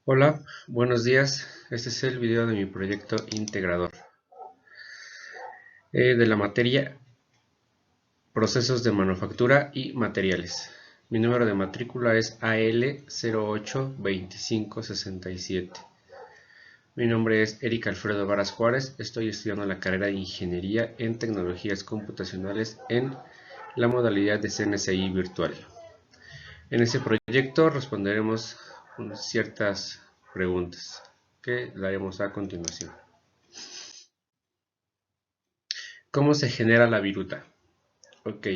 Hola, buenos días. Este es el video de mi proyecto integrador de la materia Procesos de Manufactura y Materiales. Mi número de matrícula es AL082567. Mi nombre es Eric Alfredo Varas Juárez. Estoy estudiando la carrera de Ingeniería en Tecnologías Computacionales en la modalidad de CNCI virtual. En este proyecto responderemos ciertas preguntas que daremos a continuación. ¿Cómo se genera la viruta? Ok,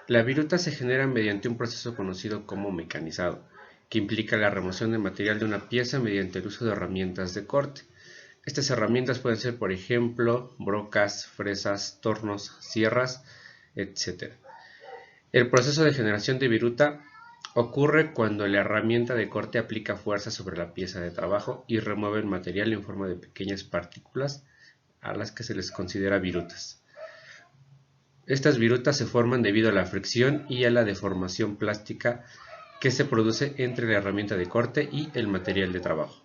la viruta se genera mediante un proceso conocido como mecanizado, que implica la remoción de material de una pieza mediante el uso de herramientas de corte. Estas herramientas pueden ser, por ejemplo, brocas, fresas, tornos, sierras, etc. El proceso de generación de viruta ocurre cuando la herramienta de corte aplica fuerza sobre la pieza de trabajo y remueve el material en forma de pequeñas partículas a las que se les considera virutas. Estas virutas se forman debido a la fricción y a la deformación plástica que se produce entre la herramienta de corte y el material de trabajo.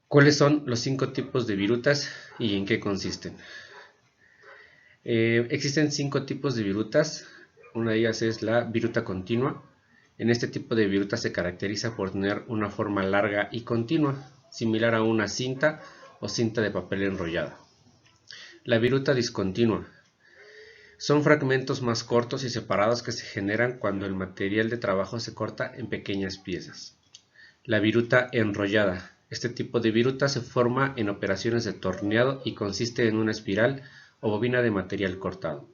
¿Cuáles son los 5 tipos de virutas y en qué consisten? Existen 5 tipos de virutas. Una de ellas es la viruta continua. En este tipo de viruta se caracteriza por tener una forma larga y continua, similar a una cinta o cinta de papel enrollada. La viruta discontinua. Son fragmentos más cortos y separados que se generan cuando el material de trabajo se corta en pequeñas piezas. La viruta enrollada. Este tipo de viruta se forma en operaciones de torneado y consiste en una espiral o bobina de material cortado.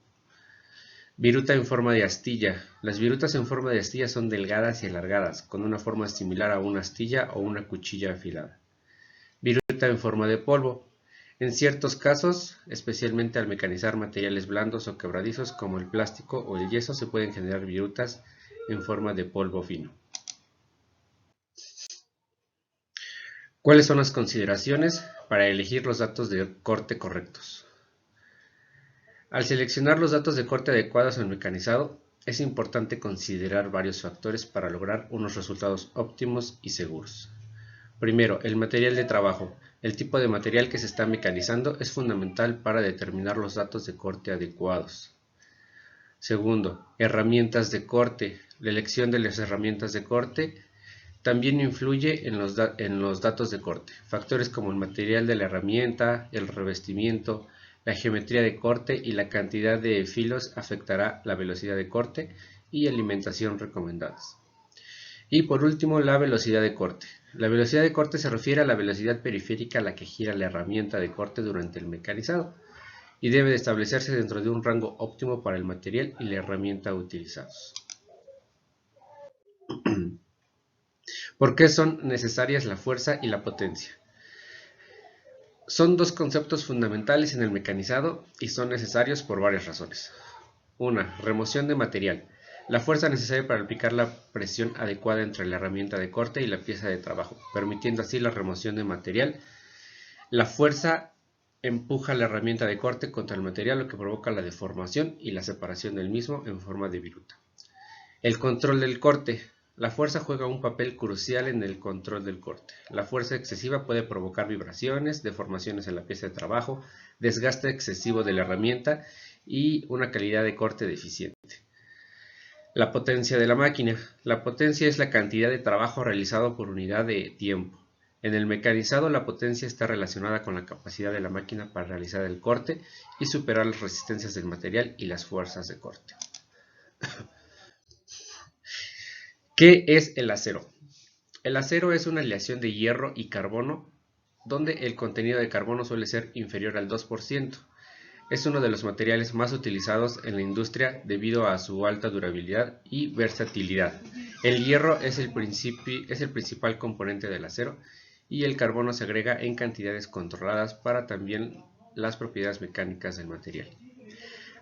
Viruta en forma de astilla. Las virutas en forma de astilla son delgadas y alargadas, con una forma similar a una astilla o una cuchilla afilada. Viruta en forma de polvo. En ciertos casos, especialmente al mecanizar materiales blandos o quebradizos como el plástico o el yeso, se pueden generar virutas en forma de polvo fino. ¿Cuáles son las consideraciones para elegir los datos de corte correctos? Al seleccionar los datos de corte adecuados al mecanizado, es importante considerar varios factores para lograr unos resultados óptimos y seguros. Primero, el material de trabajo. El tipo de material que se está mecanizando es fundamental para determinar los datos de corte adecuados. Segundo, herramientas de corte. La elección de las herramientas de corte también influye en los datos de corte. Factores como el material de la herramienta, el revestimiento, la geometría de corte y la cantidad de filos afectará la velocidad de corte y alimentación recomendadas. Y por último, la velocidad de corte. La velocidad de corte se refiere a la velocidad periférica a la que gira la herramienta de corte durante el mecanizado y debe de establecerse dentro de un rango óptimo para el material y la herramienta utilizados. ¿Por qué son necesarias la fuerza y la potencia? Son dos conceptos fundamentales en el mecanizado y son necesarios por varias razones. Una, remoción de material. La fuerza necesaria para aplicar la presión adecuada entre la herramienta de corte y la pieza de trabajo, permitiendo así la remoción de material. La fuerza empuja la herramienta de corte contra el material, lo que provoca la deformación y la separación del mismo en forma de viruta. El control del corte. La fuerza juega un papel crucial en el control del corte. La fuerza excesiva puede provocar vibraciones, deformaciones en la pieza de trabajo, desgaste excesivo de la herramienta y una calidad de corte deficiente. La potencia de la máquina. La potencia es la cantidad de trabajo realizado por unidad de tiempo. En el mecanizado, la potencia está relacionada con la capacidad de la máquina para realizar el corte y superar las resistencias del material y las fuerzas de corte. ¿Qué es el acero? El acero es una aleación de hierro y carbono, donde el contenido de carbono suele ser inferior al 2%. Es uno de los materiales más utilizados en la industria debido a su alta durabilidad y versatilidad. El hierro es el principal componente del acero y el carbono se agrega en cantidades controladas para también las propiedades mecánicas del material.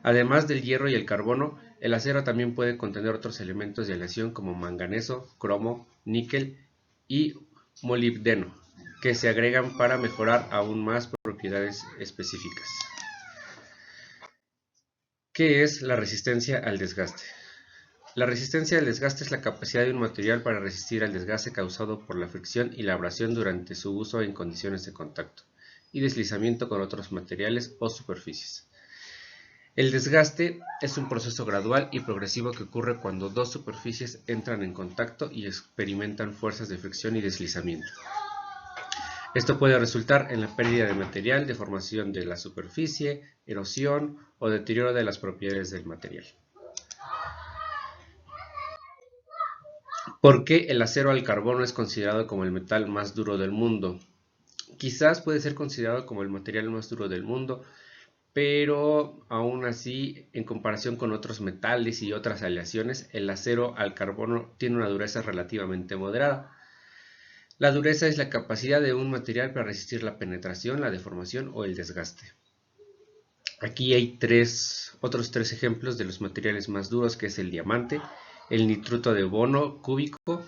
Además del hierro y el carbono, el acero también puede contener otros elementos de aleación como manganeso, cromo, níquel y molibdeno, que se agregan para mejorar aún más propiedades específicas. ¿Qué es la resistencia al desgaste? La resistencia al desgaste es la capacidad de un material para resistir al desgaste causado por la fricción y la abrasión durante su uso en condiciones de contacto y deslizamiento con otros materiales o superficies. El desgaste es un proceso gradual y progresivo que ocurre cuando dos superficies entran en contacto y experimentan fuerzas de fricción y deslizamiento. Esto puede resultar en la pérdida de material, deformación de la superficie, erosión o deterioro de las propiedades del material. ¿Por qué el acero al carbono es considerado como el metal más duro del mundo? Quizás puede ser considerado como el material más duro del mundo, pero aún así, en comparación con otros metales y otras aleaciones, el acero al carbono tiene una dureza relativamente moderada. La dureza es la capacidad de un material para resistir la penetración, la deformación o el desgaste. Aquí hay otros tres ejemplos de los materiales más duros, que es el diamante, el nitruro de bono cúbico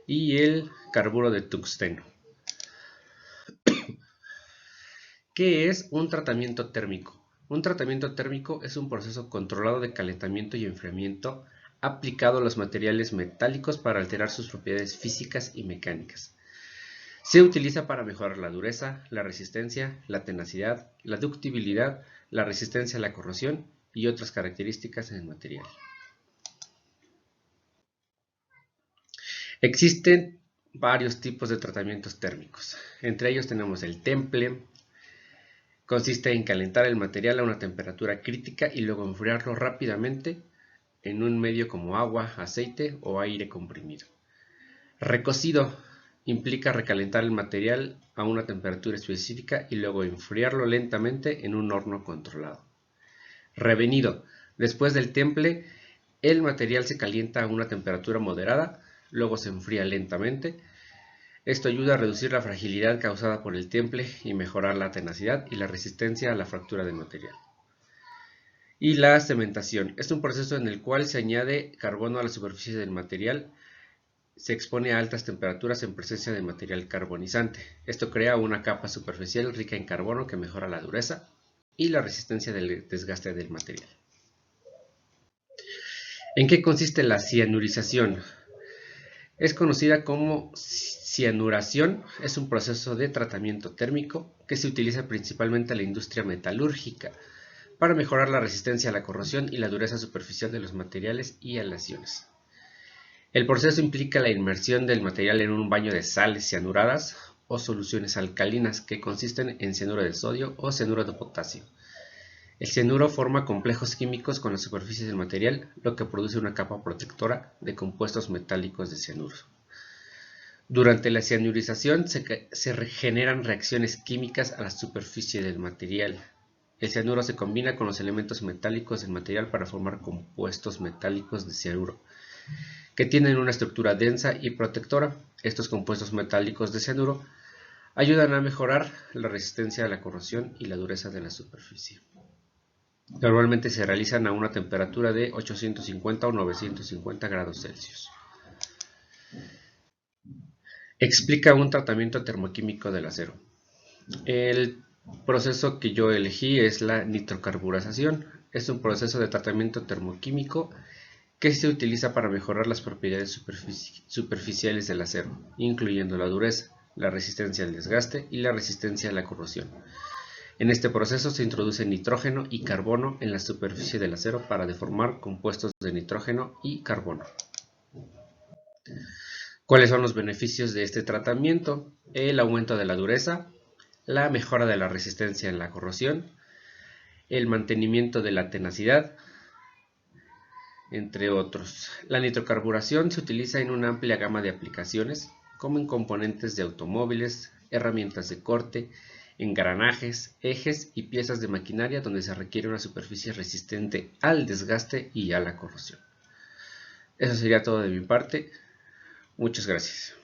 y el carburo de tungsteno. ¿Qué es un tratamiento térmico? Un tratamiento térmico es un proceso controlado de calentamiento y enfriamiento aplicado a los materiales metálicos para alterar sus propiedades físicas y mecánicas. Se utiliza para mejorar la dureza, la resistencia, la tenacidad, la ductibilidad, la resistencia a la corrosión y otras características en el material. Existen varios tipos de tratamientos térmicos. Entre ellos tenemos el temple. Consiste en calentar el material a una temperatura crítica y luego enfriarlo rápidamente en un medio como agua, aceite o aire comprimido. Recocido implica recalentar el material a una temperatura específica y luego enfriarlo lentamente en un horno controlado. Revenido. Después del temple, el material se calienta a una temperatura moderada, luego se enfría lentamente. Esto ayuda a reducir la fragilidad causada por el temple y mejorar la tenacidad y la resistencia a la fractura del material. Y la cementación. Es un proceso en el cual se añade carbono a la superficie del material. Se expone a altas temperaturas en presencia de material carbonizante. Esto crea una capa superficial rica en carbono que mejora la dureza y la resistencia del desgaste del material. ¿En qué consiste la cianurización? Es conocida como cianuración, es un proceso de tratamiento térmico que se utiliza principalmente en la industria metalúrgica para mejorar la resistencia a la corrosión y la dureza superficial de los materiales y aleaciones. El proceso implica la inmersión del material en un baño de sales cianuradas o soluciones alcalinas que consisten en cianuro de sodio o cianuro de potasio. El cianuro forma complejos químicos con la superficie del material, lo que produce una capa protectora de compuestos metálicos de cianuro. Durante la cianurización se generan reacciones químicas a la superficie del material. El cianuro se combina con los elementos metálicos del material para formar compuestos metálicos de cianuro, que tienen una estructura densa y protectora. Estos compuestos metálicos de cianuro ayudan a mejorar la resistencia a la corrosión y la dureza de la superficie. Normalmente se realizan a una temperatura de 850 o 950 grados Celsius. Explica un tratamiento termoquímico del acero. El proceso que yo elegí es la nitrocarburación. Es un proceso de tratamiento termoquímico que se utiliza para mejorar las propiedades superficiales del acero, incluyendo la dureza, la resistencia al desgaste y la resistencia a la corrosión. En este proceso se introduce nitrógeno y carbono en la superficie del acero para deformar compuestos de nitrógeno y carbono. ¿Cuáles son los beneficios de este tratamiento? El aumento de la dureza, la mejora de la resistencia en la corrosión, el mantenimiento de la tenacidad, entre otros. La nitrocarburación se utiliza en una amplia gama de aplicaciones, como en componentes de automóviles, herramientas de corte, engranajes, ejes y piezas de maquinaria donde se requiere una superficie resistente al desgaste y a la corrosión. Eso sería todo de mi parte. Muchas gracias.